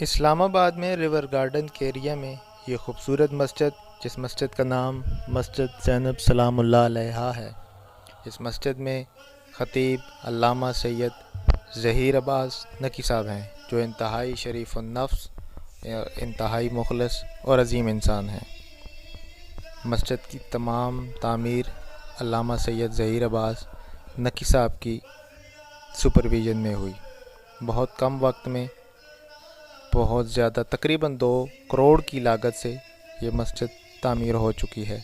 اسلام آباد میں river garden کے ایریا میں یہ خوبصورت مسجد، جس مسجد کا نام مسجد زینب سلام اللہ علیہا ہے، اس مسجد میں خطیب علامہ سید ظہیر عباس نقی صاحب ہیں، جو انتہائی شریف النفس، انتہائی مخلص اور عظیم انسان ہیں۔ مسجد کی تمام تعمیر علامہ سید ظہیر عباس نقی صاحب کی سپرویژن میں ہوئی۔ بہت کم وقت میں بہت زیادہ تقریباً 2 کروڑ کی لاگت سے یہ مسجد تعمیر ہو چکی ہے۔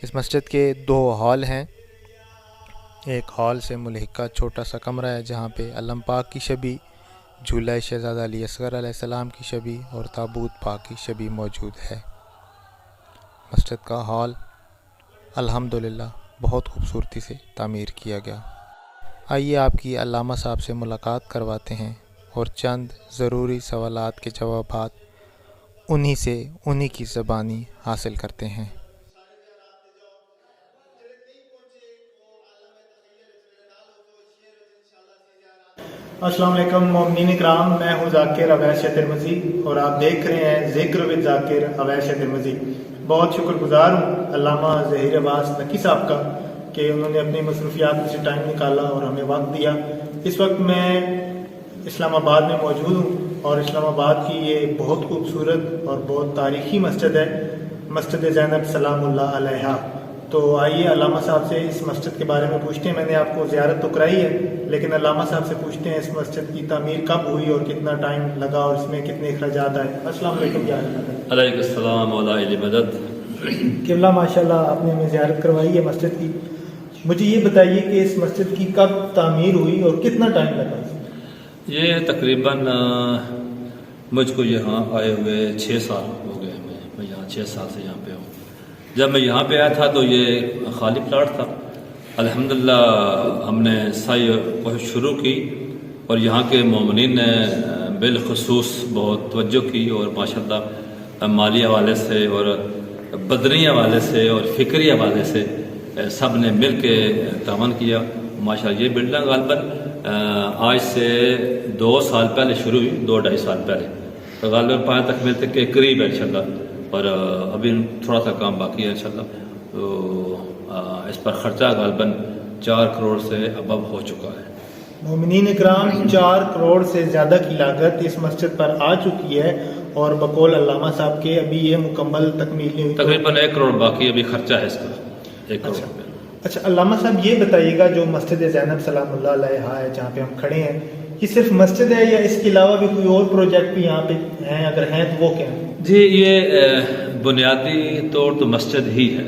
اس مسجد کے 2 ہال ہیں۔ ایک ہال سے ملحقہ چھوٹا سا کمرہ ہے جہاں پہ علم پاک کی شبیہ، جھولا شہزادہ علی اصغر علیہ السلام کی شبیہ اور تابوت پاک کی شبیہ موجود ہے۔ مسجد کا ہال الحمدللہ بہت خوبصورتی سے تعمیر کیا گیا۔ آئیے آپ کی علامہ صاحب سے ملاقات کرواتے ہیں اور چند ضروری سوالات کے جوابات انہی کی زبانی حاصل کرتے ہیں۔ السلام علیکم مومنین اکرام، میں ہوں ذاکر اویس ترمذی اور آپ دیکھ رہے ہیں ذکر ود ذاکر اویس ترمذی۔ بہت شکر گزار ہوں علامہ ظہیر عباس نقی صاحب کا کہ انہوں نے اپنی مصروفیات سے ٹائم نکالا اور ہمیں وقت دیا۔ اس وقت میں اسلام آباد میں موجود ہوں اور اسلام آباد کی یہ بہت خوبصورت اور بہت تاریخی مسجد ہے، مسجد زینب سلام اللہ علیہا۔ تو آئیے علامہ صاحب سے اس مسجد کے بارے میں پوچھتے ہیں۔ میں نے آپ کو زیارت تو کرائی ہے، لیکن علامہ صاحب سے پوچھتے ہیں اس مسجد کی تعمیر کب ہوئی اور کتنا ٹائم لگا اور اس میں کتنے اخراجات آئے۔ السلام علیکم۔ علیکم السلام علیہ مدد۔ قبلہ ماشاءاللہ آپ نے ہمیں زیارت کروائی ہے مسجد کی۔ مجھے یہ بتائیے کہ اس مسجد کی کب تعمیر ہوئی اور کتنا ٹائم لگا؟ یہ تقریباً مجھ کو یہاں آئے ہوئے 6 سال ہو گئے۔ میں یہاں 6 سال سے یہاں پہ ہوں۔ جب میں یہاں پہ آیا تھا تو یہ خالی پلاٹ تھا۔ الحمدللہ ہم نے سعی کوشش شروع کی اور یہاں کے مومنین نے بالخصوص بہت توجہ کی اور ماشاءاللہ مالی حوالے سے اور بدنی حوالے سے اور فکری حوالے سے سب نے مل کے تعاون کیا۔ ماشاءاللہ یہ بلڈنگ غالباً آج سے 2 سال پہلے شروع ہوئی، 2-2.5 سال پہلے، تو غالباً 5 تکمیل تک کے قریب ہے انشاءاللہ، اور ابھی تھوڑا سا کام باقی ہے انشاءاللہ۔ تو اس پر خرچہ غالباً 4 کروڑ سے ابو ہو چکا ہے۔ مومنین اکرام، 4 کروڑ سے زیادہ کی لاگت اس مسجد پر آ چکی ہے اور بقول علامہ صاحب کے ابھی یہ مکمل تکمیل نہیں ہوئی۔ تقریباً 1 کروڑ باقی ابھی خرچہ ہے اس کا، 1 کروڑ۔ اچھا علامہ صاحب یہ بتائیے گا، جو مسجد زینب سلام اللہ علیہا ہے جہاں پہ ہم کھڑے ہیں، یہ صرف مسجد ہے یا اس کے علاوہ بھی کوئی اور پروجیکٹ بھی یہاں پہ ہیں؟ اگر ہیں تو وہ کیا ہیں؟ جی، یہ بنیادی طور تو مسجد ہی ہے،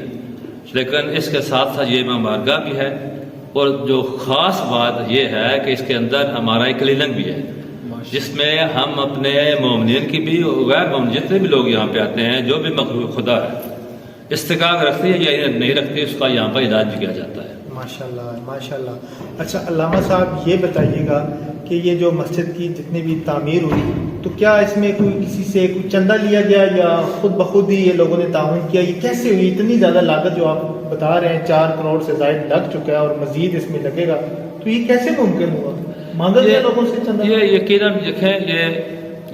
لیکن اس کے ساتھ ساتھ یہ امام بارگاہ بھی ہے، اور جو خاص بات یہ ہے کہ اس کے اندر ہمارا ایک کلینک بھی ہے، جس میں ہم اپنے مومنین کی بھی غیر مومن جتنے بھی لوگ یہاں پہ آتے ہیں، جو بھی مخلوق خدا ہے، استحقاق رکھتی ہے یا نہیں رکھتی، اس کا یہاں پر علاج بھی کیا جاتا ہے۔ ماشاءاللہ ماشاءاللہ۔ اچھا علامہ صاحب یہ بتائیے گا کہ یہ جو مسجد کی جتنی بھی تعمیر ہوئی، تو کیا اس میں کوئی کسی سے کوئی چندہ لیا گیا یا خود بخود ہی یہ لوگوں نے تعاون کیا؟ یہ کیسے ہوئی اتنی زیادہ لاگت جو آپ بتا رہے ہیں، 4 کروڑ سے زائد لگ چکا ہے اور مزید اس میں لگے گا، تو یہ کیسے ممکن ہوا؟ مانگا گیا لوگوں سے چندہ؟ یہ یقیناً دیکھیں، یہ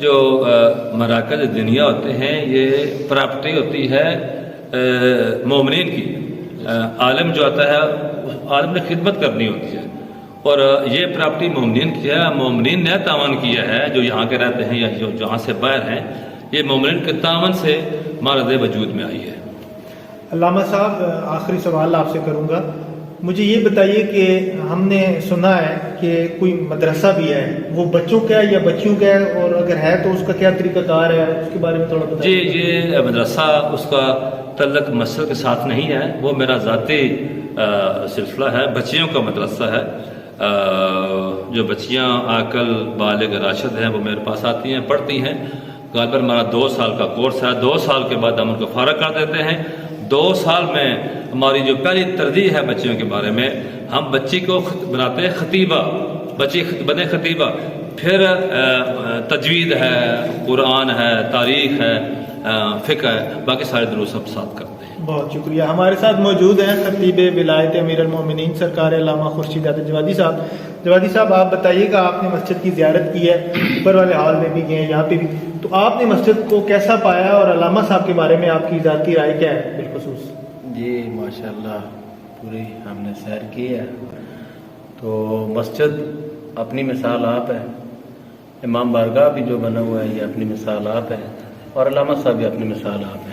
جو مراکز دنیا ہوتے ہیں، یہ پراپرٹی ہوتی ہے مومنین کی۔ عالم جو آتا ہے، عالم نے خدمت کرنی ہوتی ہے، اور یہ پراپرٹی مومنین کی ہے۔ مومنین نے تعاون کیا ہے، جو یہاں کے رہتے ہیں یا جو جہاں سے باہر ہیں، یہ مومنین کے تعاون سے مرد وجود میں آئی ہے۔ علامہ صاحب آخری سوال آپ سے کروں گا، مجھے یہ بتائیے کہ ہم نے سنا ہے کہ کوئی مدرسہ بھی ہے، وہ بچوں کا ہے یا بچیوں کا ہے، اور اگر ہے تو اس کا کیا طریقہ کار ہے، اس کے بارے میں تھوڑا بتائیے۔ جی، یہ مدرسہ اس کا تعلق مسجد کے ساتھ نہیں ہے، وہ میرا ذاتی سلسلہ ہے، بچیوں کا مدرسہ ہے۔ جو بچیاں عاقل بالغ راشد ہیں وہ میرے پاس آتی ہیں، پڑھتی ہیں۔ غالباً ہمارا 2 سال کا کورس ہے، 2 سال کے بعد ہم ان کو فارغ کر دیتے ہیں۔ 2 سال میں ہماری جو پہلی ترجیح ہے بچیوں کے بارے میں، ہم بچی کو بناتے ہیں خطیبہ، بچی بنے خطیبہ، پھر تجوید ہے، قرآن ہے، تاریخ ہے، فقہ ہے، باقی سارے دروس ہم ساتھ کرتے ہیں۔ بہت شکریہ. ہمارے ساتھ موجود ہیں خطیب ولایت امیر المومنین سرکار علامہ خورشید احمد جوادی صاحب. جوادی صاحب آپ بتائیے گا، آپ نے مسجد کی زیارت کی ہے، اوپر والے ہال میں بھی گئے ہیں، یہاں پہ بھی، تو آپ نے مسجد کو کیسا پایا اور علامہ صاحب کے بارے میں آپ کی ذاتی رائے کیا ہے بالخصوص؟ جی ماشاءاللہ پوری ہم نے سیر کی ہے. تو مسجد اپنی مثال آپ ہے، امام بارگاہ بھی جو بنا ہوا ہے یہ اپنی مثال آپ ہے، اور علامہ صاحب بھی اپنی مثال آپ ہے.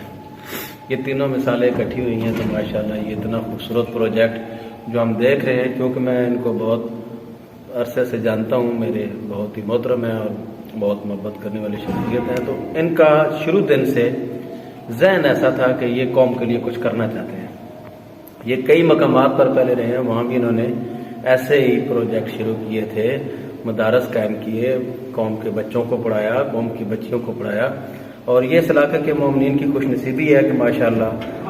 یہ تینوں مثالیں اکٹھی ہوئی ہیں تو ماشاءاللہ یہ اتنا خوبصورت پروجیکٹ جو ہم دیکھ رہے ہیں، کیونکہ میں ان کو بہت عرصے سے جانتا ہوں، میرے بہت ہی محترم ہیں اور بہت محبت کرنے والی شخصیت ہیں. تو ان کا شروع دن سے ذہن ایسا تھا کہ یہ قوم کے لیے کچھ کرنا چاہتے ہیں. یہ کئی مقامات پر پہلے رہے ہیں، وہاں بھی انہوں نے ایسے ہی پروجیکٹ شروع کیے تھے، مدارس قائم کیے، قوم کے بچوں کو پڑھایا، قوم کی بچیوں کو پڑھایا. اور یہ اس علاقے کے مومنین کی خوش نصیبی ہے کہ ماشاءاللہ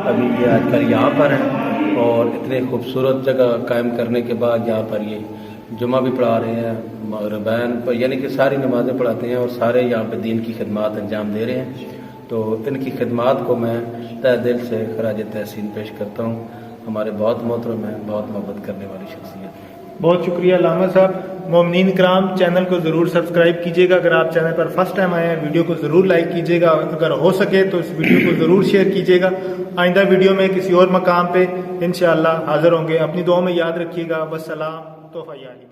ابھی یہ آج کل یہاں پر ہیں، اور اتنے خوبصورت جگہ قائم کرنے کے بعد یہاں پر یہ جمعہ بھی پڑھا رہے ہیں، مغربین پر، یعنی کہ ساری نمازیں پڑھاتے ہیں اور سارے یہاں پہ دین کی خدمات انجام دے رہے ہیں. تو ان کی خدمات کو میں تہ دل سے خراج تحسین پیش کرتا ہوں. ہمارے بہت محترم ہیں، بہت محبت کرنے والی شخصیت ہے. بہت شکریہ علامہ صاحب. مومنین اکرام، چینل کو ضرور سبسکرائب کیجیے گا. اگر آپ چینل پر فرسٹ ٹائم آئے ہیں، ویڈیو کو ضرور لائک کیجیے گا. اگر ہو سکے تو اس ویڈیو کو ضرور شیئر کیجیے گا. آئندہ ویڈیو میں کسی اور مقام پہ انشاءاللہ حاضر ہوں گے. اپنی دعاؤں میں یاد رکھیے گا. والسلام. تحفہ یاری.